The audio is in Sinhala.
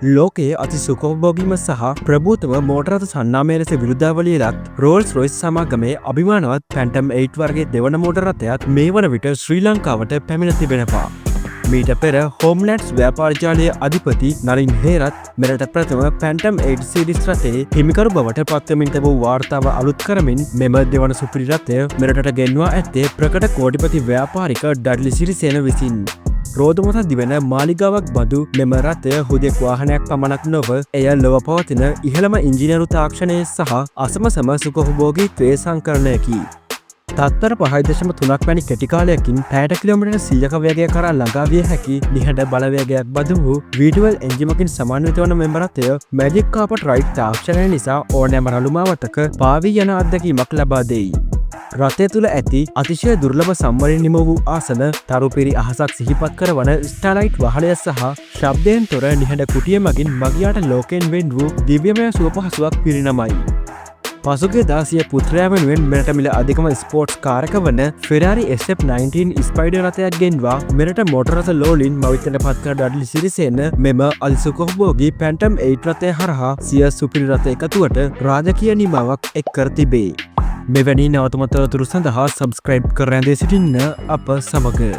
ලෝකයේ අති සුකෝභෝගීම සහ ප්‍රභූතම මෝටරත සන්නාමය ලෙස විරුද්ධාවලියලත් රෝල්ස් රොයිස් සමාගමේ අභිමානවත් පැන්ටම් 8 වර්ගේ දෙවන මෝටරතයත් මේ වන විට ශ්‍රී ලංකාවට පැමිණ තිබෙනවා. මීට පෙර හෝම්ලන්ඩ්ස් ව්‍යාපාරජාලයේ අධිපති නලින් හේරත් මෙරට ප්‍රථම පැන්ටම් 8 සිරිස් රථයේ හිමිකරු බවට පත්වමින් තිබූ වාර්තාව අලුත් කරමින් මෙම දෙවන සුපිරි රථය මෙරටට ගෙන්වා ඇත්තේ ප්‍රකට කෝටිපති ව්‍යාපාරික ඩඩ්ලි සිරිසේන විසින්. රෝධමත දිවෙන මාලිගාවක් බඳු මෙම රථය හුදෙක් වාහනයක් පමණක් නොව එය ලොව පවතින ඉහළම ඉංජිනරු තාක්ෂණය සහ අසමසම සුකොහුභෝගීත්වයේ සංකරණයකි. තත්තර 5.3ක් වැනි කෙටිකාලයකින් පැයට කිලෝමීටර් 100ක වේගය කරා ළඟා විය හැකි නිහඬ බලවේගයක් බඳු වූ V12 එන්ජිමකින් සමන්විත වන මෙම රථය මැජික් කාපට් රයිඩ් තාක්ෂණය නිසා ඕනෑම රළුමාවතක පාවී යන අත්දැකීමක් ලබා දෙයි. රථය තුළ ඇති අතිශය දුර්ලභ සම්වරින් නිම වූ ආසන තරුපිරි අහසක් සිහිපත් කරවන ස්ටාලයිට් වහලය සහ ශබ්දයෙන් තොර නිහඬ කුටිය මගින් මගියාට ලෝකෙන් වෙන් වූ දිව්‍යමය සුවපහසුවක් පිරිනමයි. පසුගේ දාසිය පුත්‍රයා වෙනුවෙන් මෙරට මිල අධිකම ස්පෝර්ට්ස් කාරක වන ෆෙරාරි SF19 ස්පයිඩර් රථයක් ගෙන්වා මෙරට මෝටරස ලෝලින් මවිතට පත්කර ඩඩ්ලි සිරිසේන මෙම අල්සුකොහ්බෝගී පැන්ටම් 8 රථය හරහා සිය සුපිරි රථ එකතුවට රාජකීය නිමාවක් එක් කර තිබේ. මෙවැනි නවතමතතුරු සඳහා සබස්ක්‍රයිබ් කර ඇඳේ සිටින්න අප සමග.